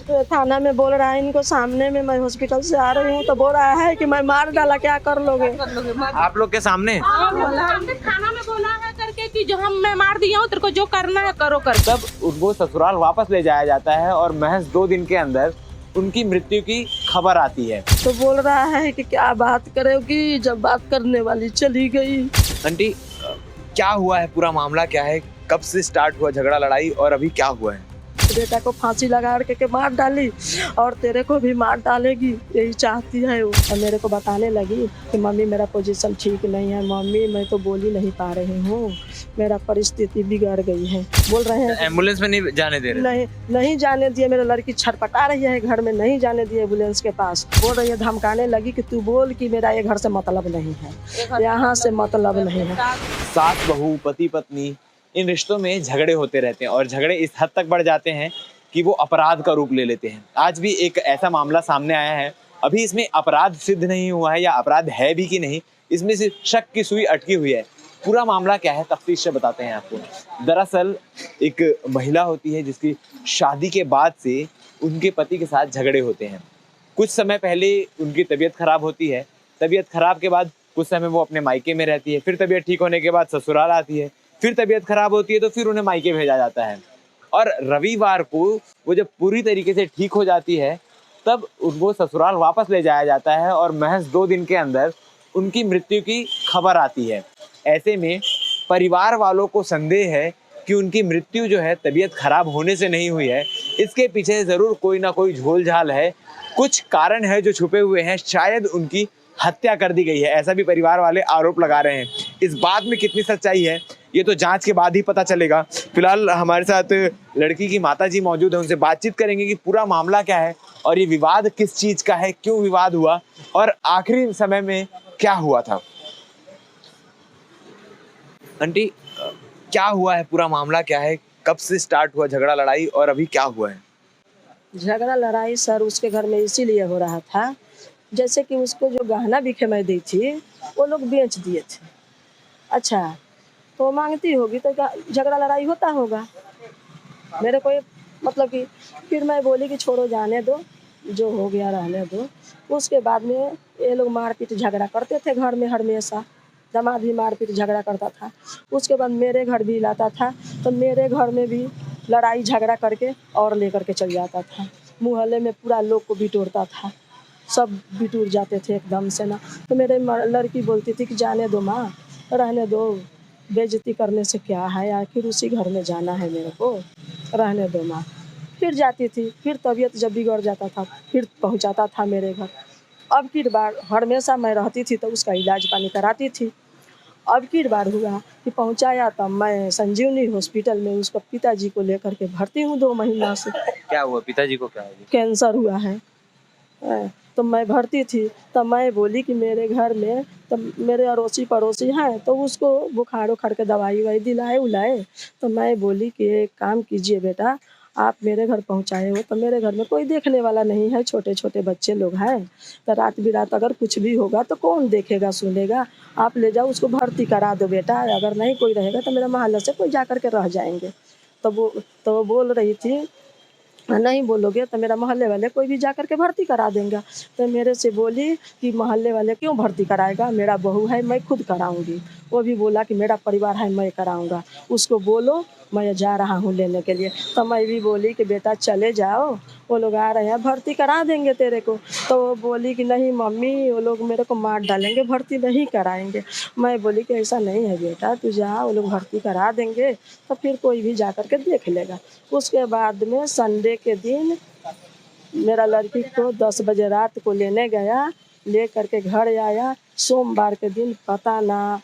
तो थाना में बोल रहा है इनको सामने में, मैं हॉस्पिटल से आ रही हूँ तो बोल रहा है कि मैं मार डाला, क्या कर लोगे? आप लोग के सामने? थाना में बोला है करके कि जो मैं मार दिया हूँ, तेरे को जो करना है करो कर। तब उनको ससुराल वापस ले जाया जाता है और महज 2 दिन के अंदर उनकी मृत्यु की खबर आती है। तो बोल रहा है कि क्या बात करोगी, जब बात करने वाली चली गई। आंटी, क्या हुआ है, पूरा मामला क्या है, कब से स्टार्ट हुआ झगड़ा लड़ाई और अभी क्या हुआ है? बेटा को फांसी लगा के मार डाली और तेरे को भी मार डालेगी, यही चाहती है वो। और मेरे को बताने लगी कि मम्मी मेरा पोजीशन ठीक नहीं है, मम्मी मैं तो बोल ही नहीं पा रही हूँ, मेरा परिस्थिति बिगड़ गई है। बोल रहे हैं एम्बुलेंस में नहीं जाने दे रहे? नहीं जाने दिए। मेरा लड़की छटपटा रही है घर में, नहीं जाने दिए एम्बुलेंस के पास। बोल रही है, धमकाने लगी कि तू बोल कि मेरा ये घर से मतलब नहीं है, यहाँ से मतलब नहीं है। सास बहू, पति पत्नी, इन रिश्तों में झगड़े होते रहते हैं और झगड़े इस हद तक बढ़ जाते हैं कि वो अपराध का रूप ले लेते हैं। आज भी एक ऐसा मामला सामने आया है। अभी इसमें अपराध सिद्ध नहीं हुआ है या अपराध है भी कि नहीं, इसमें सिर्फ शक की सुई अटकी हुई है। पूरा मामला क्या है तफ्तीश से बताते हैं आपको। दरअसल एक महिला होती है जिसकी शादी के बाद से उनके पति के साथ झगड़े होते हैं। कुछ समय पहले उनकी तबीयत खराब होती है, तबीयत खराब के बाद कुछ समय वो अपने मायके में रहती है, फिर तबीयत ठीक होने के बाद ससुराल आती है, फिर तबीयत खराब होती है तो फिर उन्हें मायके भेजा जाता है। और रविवार को वो जब पूरी तरीके से ठीक हो जाती है तब उनको ससुराल वापस ले जाया जाता है और महज 2 दिन के अंदर उनकी मृत्यु की खबर आती है। ऐसे में परिवार वालों को संदेह है कि उनकी मृत्यु जो है तबीयत खराब होने से नहीं हुई है, इसके पीछे जरूर कोई ना कोई झोल झाल है, कुछ कारण है जो छुपे हुए हैं, शायद उनकी हत्या कर दी गई है, ऐसा भी परिवार वाले आरोप लगा रहे हैं। इस बात में कितनी सच्चाई है ये तो जांच के बाद ही पता चलेगा। फिलहाल हमारे साथ लड़की की माताजी मौजूद है, उनसे बातचीत करेंगे कि पूरा मामला क्या है और ये विवाद किस चीज का है, क्यों विवाद हुआ और आखिरी समय में क्या हुआ था। आंटी, क्या हुआ है, पूरा मामला क्या है, कब से स्टार्ट हुआ झगड़ा लड़ाई और अभी क्या हुआ है? झगड़ा लड़ाई सर उसके घर में इसीलिए हो रहा था, जैसे कि उसको जो गहना बिखे मैं दी थी वो लोग बेच दिए थे। अच्छा, तो मांगती होगी तो झगड़ा लड़ाई होता होगा। मेरे को मतलब कि फिर मैं बोली कि छोड़ो जाने दो, जो हो गया रहने दो। उसके बाद में ये लोग मारपीट झगड़ा करते थे घर में हमेशा, दामाद भी मारपीट झगड़ा करता था। उसके बाद मेरे घर भी लाता था तो मेरे घर में भी लड़ाई झगड़ा करके और लेकर के चल जाता था। मोहल्ले में पूरा लोग को बिटोरता था, सब बिटूर जाते थे एकदम से ना। तो मेरे लड़की बोलती थी कि जाने दो माँ, रहने दो, बेइज्जती करने से क्या है, आखिर उसी घर में जाना है मेरे को, रहने दो माँ। फिर जाती थी, फिर तबीयत जब बिगड़ जाता था फिर पहुंचाता था मेरे घर। अब की बार हमेशा मैं रहती थी तो उसका इलाज पानी कराती थी। अब की बार हुआ कि पहुंचाया तब मैं संजीवनी हॉस्पिटल में उसको पिताजी को लेकर के भर्ती हूँ 2 महीना से। क्या हुआ, पिताजी को क्या हुआ? कैंसर हुआ है। तो मैं भर्ती थी, तब मैं बोली कि मेरे घर में तो मेरे अड़ोसी पड़ोसी हैं तो उसको बुखार उखार के दवाई वाई दिलाए उलाए। तो मैं बोली कि एक काम कीजिए बेटा, आप मेरे घर पहुंचाए हो तो मेरे घर में कोई देखने वाला नहीं है, छोटे छोटे बच्चे लोग हैं, तो रात बिरात अगर कुछ भी होगा तो कौन देखेगा सुनेगा, आप ले जाओ उसको भर्ती करा दो बेटा, अगर नहीं कोई रहेगा तो मेरा मोहल्ले से कोई जा कर के रह जाएंगे। तो वो बोल रही थी नहीं बोलोगे तो मेरा मोहल्ले वाले कोई भी जा कर के भर्ती करा देंगे। तो मेरे से बोली कि मोहल्ले वाले क्यों भर्ती कराएगा, मेरा बहू है मैं खुद कराऊंगी। वो भी बोला कि मेरा परिवार है मैं कराऊंगा, उसको बोलो मैं जा रहा हूँ लेने के लिए। तो मैं भी बोली कि बेटा चले जाओ, वो लोग आ रहे हैं भर्ती करा देंगे तेरे को। तो वो बोली कि नहीं मम्मी वो लोग मेरे को मार डालेंगे, भर्ती नहीं कराएंगे। मैं बोली कि ऐसा नहीं है बेटा, तू जा, वो लोग भर्ती करा देंगे तो फिर कोई भी जा कर के देख लेगा। उसके बाद में संडे के दिन मेरा लड़की को 10 बजे रात को लेने गया, ले करके घर आया। सोमवार के दिन पता ना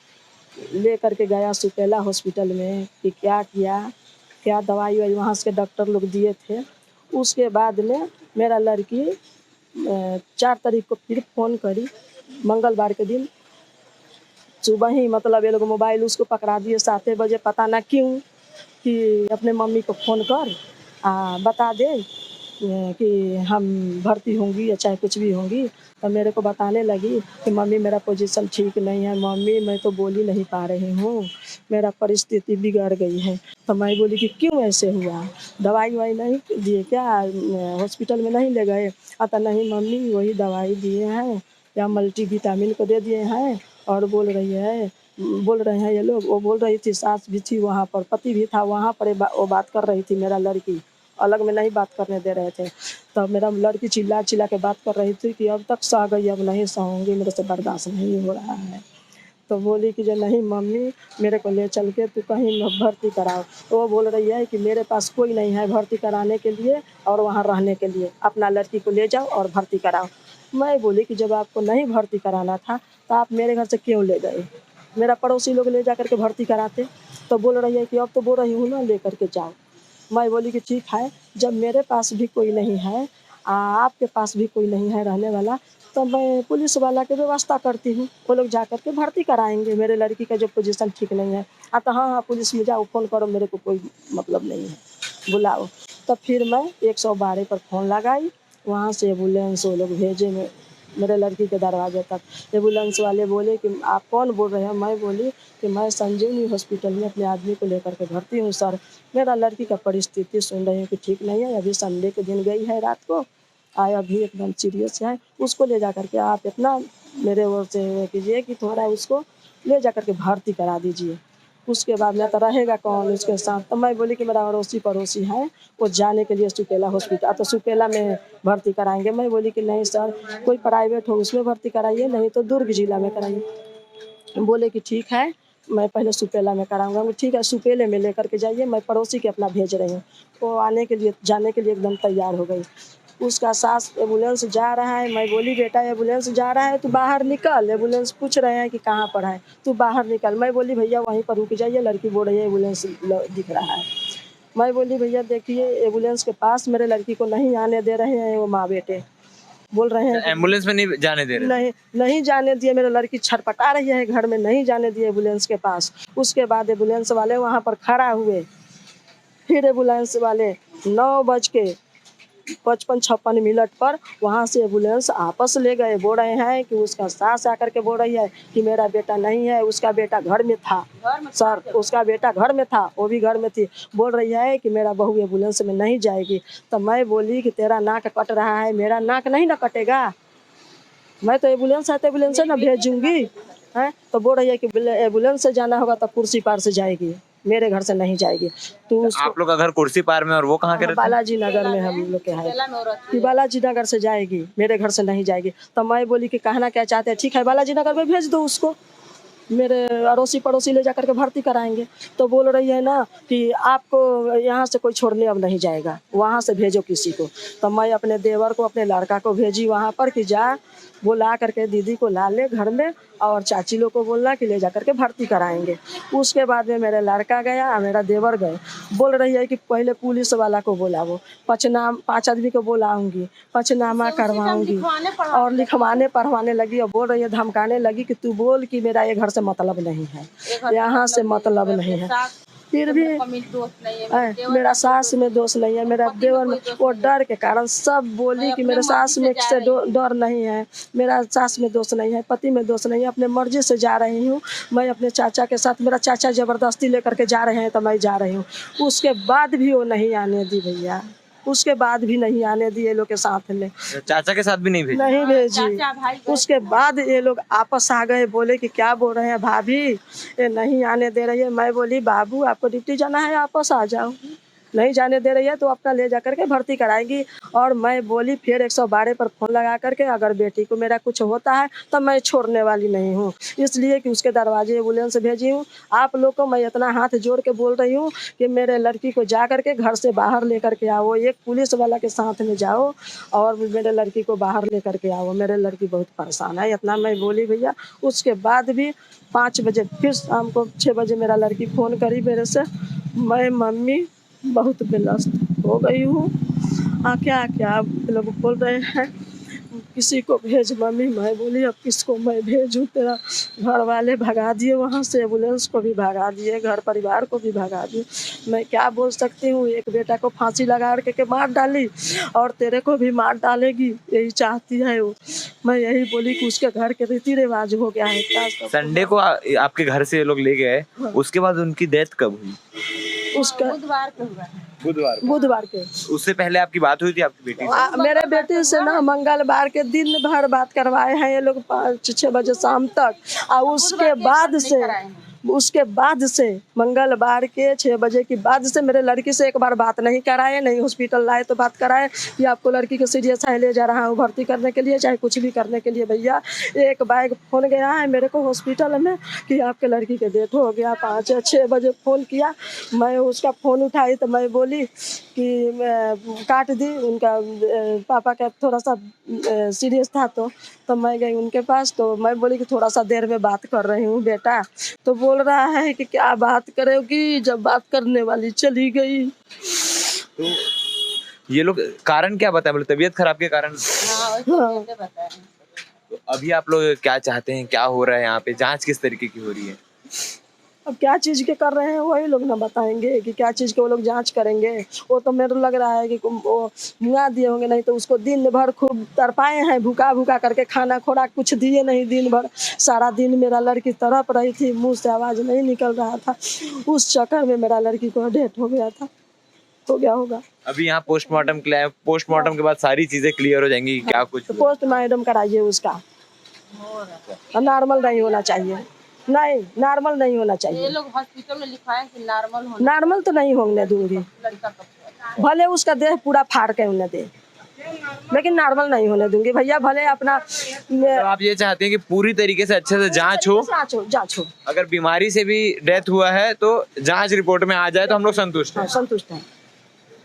ले करके गया सुपेला हॉस्पिटल में कि क्या किया, क्या दवाई वाई वहाँ से डॉक्टर लोग दिए थे। उसके बाद में मेरा लड़की 4 तारीख को फिर फ़ोन करी, मंगलवार के दिन सुबह ही, मतलब ये लोग मोबाइल उसको पकड़ा दिए 7 बजे, पता ना क्यों, कि अपने मम्मी को फ़ोन कर बता दे कि हम भर्ती होंगी या चाहे कुछ भी होंगी, तो मेरे को बताने लगी कि मम्मी मेरा पोजीशन ठीक नहीं है, मम्मी मैं तो बोल ही नहीं पा रही हूँ, मेरा परिस्थिति बिगड़ गई है। तो मैं बोली कि क्यों ऐसे हुआ, दवाई नहीं दिए क्या, हॉस्पिटल में नहीं ले गए? तो नहीं मम्मी वही दवाई दिए हैं या मल्टीविटामिन को दे दिए हैं, और बोल रहे हैं ये लोग। वो बोल रही थी, सास भी थी वहाँ पर, पति भी था वहाँ पर, वो बात कर रही थी, मेरा लड़की अलग में नहीं बात करने दे रहे थे। तो मेरा लड़की चिल्ला चिल्ला के बात कर रही थी कि अब तक सह गई, अब नहीं सहूँगी, मेरे से बर्दाश्त नहीं हो रहा है। तो बोली कि जो नहीं मम्मी मेरे को ले चल के तू कहीं भर्ती कराओ। तो वो बोल रही है कि मेरे पास कोई नहीं है भर्ती कराने के लिए और वहाँ रहने के लिए, अपना लड़की को ले जाओ और भर्ती कराओ। मैं बोली कि जब आपको नहीं भर्ती कराना था तो आप मेरे घर से क्यों ले गए? मेरा पड़ोसी लोग ले जा कर के भर्ती कराते। तो बोल रही है कि अब तो बोल रही हूँ ना ले कर के जाओ। मैं बोली कि ठीक है, जब मेरे पास भी कोई नहीं है, आपके पास भी कोई नहीं है रहने वाला, तो मैं पुलिस वाला की व्यवस्था करती हूँ, वो लोग जा कर के भर्ती कराएंगे मेरे लड़की का जो पोजीशन ठीक नहीं है। तो हाँ पुलिस में जाओ, फ़ोन करो, मेरे को कोई मतलब नहीं है, बुलाओ। तो फिर मैं 112 पर फ़ोन लगाई, वहाँ से एम्बुलेंस वो लोग भेजे मेरे लड़की के दरवाजे तक। एम्बुलेंस वाले बोले कि आप कौन बोल रहे हैं? मैं बोली कि मैं संजीवनी हॉस्पिटल में अपने आदमी को लेकर के भर्ती हूँ सर। मेरा लड़की का परिस्थिति सुन रही हूँ कि ठीक नहीं है, अभी संडे के दिन गई है रात को, आए अभी एकदम सीरियस है, उसको ले जा कर के आप इतना मेरे ओर से कीजिए कि थोड़ा उसको ले जा कर के भर्ती करा दीजिए। उसके बाद में तो रहेगा कौन उसके साथ? तो मैं बोली कि मेरा अड़ोसी पड़ोसी है, वो जाने के लिए सुपेला हॉस्पिटल, तो सुपेला में भर्ती कराएंगे। मैं बोली कि नहीं सर, कोई प्राइवेट हो उसमें भर्ती कराइए, नहीं तो दुर्ग जिला में कराइए। बोले कि ठीक है, मैं पहले सुपेला में कराऊंगा। ठीक है, सुपेले में लेकर के जाइए, मैं पड़ोसी के अपना भेज रही हूँ। वो जाने के लिए एकदम तैयार हो गई। उसका सास एम्बुलेंस जा रहा है, मैं बोली बेटा एम्बुलेंस जा रहा है, तू बाहर निकल। एम्बुलेंस पूछ रहे हैं कि कहाँ पर है, तू बाहर निकल। मैं बोली भैया वहीं पर रुक जाइए, लड़की बोल रही है एम्बुलेंस दिख रहा है। मैं बोली भैया देखिए एम्बुलेंस के पास मेरे लड़की को नहीं आने दे रहे हैं वो माँ बेटे, बोल रहे हैं एम्बुलेंस में नहीं जाने दे रहे? नहीं जाने दिए। मेरे लड़की छटपटा रही है घर में, नहीं जाने दिए एम्बुलेंस के पास। उसके बाद एम्बुलेंस वाले वहाँ पर खड़ा हुए, फिर एम्बुलेंस वाले 9:55 पर वहाँ से एम्बुलेंस आपस ले गए। बोल रहे हैं कि उसका सास आकर के बोल रही है कि मेरा बेटा नहीं है, उसका बेटा घर में था सर, उसका बेटा घर में था, वो भी घर में थी। बोल रही है कि मेरा बहू एम्बुलेंस में नहीं जाएगी। तो मैं बोली कि तेरा नाक कट रहा है, मेरा नाक नहीं ना कटेगा, मैं तो एम्बुलेंस है तो एम्बुलेंस से ना भेजूंगी है। तो बोल रही है कि एम्बुलेंस से जाना होगा तो कुर्सी पार से जाएगी, मेरे घर से नहीं जाएगी। तो आप लोग का घर कुर्सी पार में और वो कहाँ के रहते हैं? बालाजी नगर में हम लोग के है कि बालाजी नगर से जाएगी, मेरे घर से नहीं जाएगी। तो मैं बोली कि कहना क्या चाहते हैं, ठीक है बालाजी नगर में भेज दो उसको, मेरे अड़ोसी पड़ोसी ले जा करके भर्ती कराएंगे। तो बोल रही है ना कि आपको यहाँ से कोई छोड़ने अब नहीं जाएगा, वहाँ से भेजो किसी को। तो मैं अपने देवर को, अपने लड़का को भेजी वहाँ पर कि जा बुला करके दीदी को ला ले घर में, और चाची लोग को बोलना कि ले जा करके भर्ती कराएंगे। उसके बाद में मेरा लड़का गया, मेरा देवर गए। बोल रही है कि पहले पुलिस वाला को बुलाओ, 5 आदमी को बुलाऊंगी, पंचनामा करवाऊंगी, और लिखवाने पढ़वाने लगी। और बोल रही है, धमकाने लगी कि तू बोल कि मेरा ये घर से मतलब नहीं है, यहाँ से मतलब नहीं है। फिर भी मेरा सास में दोष नहीं है, मेरा देवर में, वो डर के कारण सब बोली कि मेरे सास में से डर नहीं है, मेरा सास में दोष नहीं है, पति में दोष नहीं है, अपने मर्जी से जा रही हूँ मैं अपने चाचा के साथ। मेरा चाचा जबरदस्ती लेकर के जा रहे हैं तो मैं जा रही हूँ। उसके बाद भी वो नहीं आने दी भैया, उसके बाद भी नहीं आने दिए लोग के साथ में। चाचा के साथ भी नहीं भेजी? नहीं भेजी। उसके बाद ये लोग आपस आ गए, बोले कि क्या बोल रहे हैं भाभी, ये नहीं आने दे रही है। मैं बोली बाबू आपको ड्यूटी जाना है, आपस आ जाओ। नहीं जाने दे रही है तो अपना ले जा करके भर्ती कराएंगी। और मैं बोली फिर 112 पर फ़ोन लगा करके, अगर बेटी को मेरा कुछ होता है तो मैं छोड़ने वाली नहीं हूँ, इसलिए कि उसके दरवाजे एम्बुलेंस भेजी हूँ। आप लोग को मैं इतना हाथ जोड़ के बोल रही हूँ कि मेरे लड़की को जा करके घर से बाहर लेकर के आओ, एक पुलिस वाला के साथ में जाओ और मेरे लड़की को बाहर लेकर के आओ, मेरे लड़की बहुत परेशान है। इतना मैं बोली भैया। उसके बाद भी 5 बजे फिर शाम को 6 बजे मेरा लड़की फ़ोन करी मेरे से, मैं मम्मी बहुत व्यस्त हो गई हूँ, क्या क्या लोग बोल रहे हैं, किसी को भेज। मम्मी मैं बोली अब किसको मैं भेजूँ, तेरा घर वाले भगा दिए वहाँ से, एम्बुलेंस को भी भगा दिए, घर परिवार को भी भगा दिए। मैं क्या बोल सकती हूँ, एक बेटा को फांसी लगा के मार डाली और तेरे को भी मार डालेगी, यही चाहती है वो। मैं यही बोली कि उसके घर के रीति रिवाज हो गया है। क्या संडे को आपके घर से ये लोग ले गए, उसके बाद उनकी डेथ कब हुई? उसका बुधवार को हुआ है। बुधवार के। उससे पहले आपकी बात हुई थी आपकी बेटी से? मेरे बेटे से ना मंगलवार के दिन भर बात करवाए हैं ये लोग 5-6 बजे शाम तक, और उसके बाद से मंगलवार के 6 बजे के बाद से मेरे लड़की से एक बार बात नहीं कराए, नहीं हॉस्पिटल लाए तो बात कराए कि आपको लड़की को सीरियस है, ले जा रहा हूँ भर्ती करने के लिए, चाहे कुछ भी करने के लिए। भैया एक बैग फ़ोन गया है मेरे को हॉस्पिटल में कि आपके लड़की के डेथ हो गया। 5-6 बजे फ़ोन किया, मैं उसका फ़ोन उठाई तो मैं बोली कि काट दी। उनका पापा का थोड़ा सा सीरियस था तो मैं गई उनके पास, तो मैं बोली कि थोड़ा सा देर में बात कर रही हूँ बेटा। तो बोल रहा है कि क्या बात करोगी, जब बात करने वाली चली गई। तो ये लोग कारण क्या बताए, मतलब तबीयत खराब के कारण? हाँ। तो अभी आप लोग क्या चाहते हैं, क्या हो रहा है यहाँ पे, जांच किस तरीके की हो रही है? अब क्या चीज़ के कर रहे हैं वही लोग ना बताएंगे कि क्या चीज़ के वो लोग जांच करेंगे। वो तो मेरे लग रहा है कि वो मुआ दिए होंगे, नहीं तो उसको दिन भर खूब तरपाए हैं, भूखा भूखा करके, खाना खोराक कुछ दिए नहीं दिन भर। सारा दिन मेरा लड़की तड़प रही थी, मुंह से आवाज़ नहीं निकल रहा था, उस चक्कर में मेरा लड़की को डेथ हो गया था, हो गया होगा। अभी यहाँ पोस्टमार्टम के लिए, पोस्टमार्टम के बाद सारी चीजें क्लियर हो जाएंगी, क्या कुछ तो पोस्टमार्टम कराइए उसका, नॉर्मल नहीं होना चाहिए, नहीं नॉर्मल नहीं होना चाहिए। ये लोग हॉस्पिटल में लिखवाए कि नॉर्मल होना, नॉर्मल तो नहीं होने दूंगी, लड़का का भले उसका देह पूरा फाड़ के उन्हें दे, लेकिन नॉर्मल नहीं होने दूंगी भैया। भले अपना तो आप ये चाहते हैं कि पूरी तरीके से अच्छे से जांच हो, जांच हो। अगर बीमारी से भी डेथ हुआ है तो जांच रिपोर्ट में आ जाए तो हम लोग संतुष्ट हैं। हाँ, संतुष्ट हैं।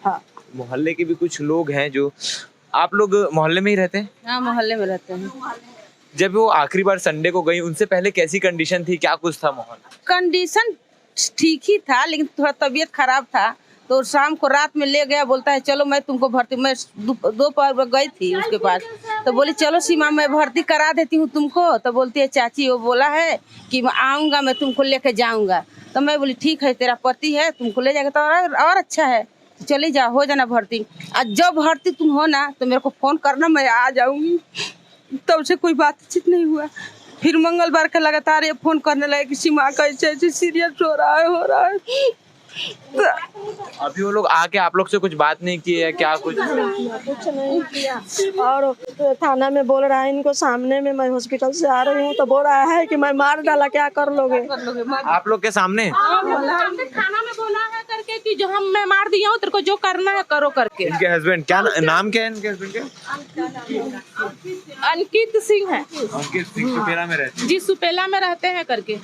हाँ। मोहल्ले के भी कुछ लोग हैं जो, आप लोग मोहल्ले में ही रहते हैं? हाँ, मोहल्ले में रहते हैं। जब वो आखिरी बार संडे को गई, उनसे पहले कैसी कंडीशन थी, क्या कुछ था माहौल? कंडीशन ठीक ही था, लेकिन थोड़ा तबीयत खराब था, तो शाम को रात में ले गया, बोलता है चलो मैं तुमको भर्ती, मैं दोपहर में गई थी उसके पास, तो बोली चलो सीमा मैं भर्ती करा देती हूँ तुमको। तो बोलती है चाची वो बोला है कि मैं आऊँगा, मैं तुमको लेके जाऊँगा। तो मैं बोली ठीक है, तेरा पति है, तुमको ले जाएगा तो और अच्छा है, तो चली जा, हो जाना भर्ती। आज जब भर्ती तुम हो ना तो मेरे को फ़ोन करना, मैं आ जाऊँगी। तब से कोई बातचीत नहीं हुआ। फिर मंगलवार का लगातार ये फोन करने लगे कि सीमा कैसे ऐसे सीरियस हो रहा है। तो अभी वो लोग आके आप लोग से कुछ बात नहीं की है क्या? कुछ नहीं किया। और थाना में बोल रहा है, इनको सामने में मैं हॉस्पिटल से आ रही हूँ तो बोल रहा है कि मैं मार डाला, क्या कर लोगे? आप लोग के सामने? हमने थाना में बोला है करके कि जो मैं मार दिया हूँ, तेरे को जो करना है करो करके। इनके हस्बैंड क्या नाम क्या है इनके हस्बैंड के? अंकित सिंह है अंकित सिंह सुपेला में रहते हैं। जी, सुपेला में रहते हैं करके।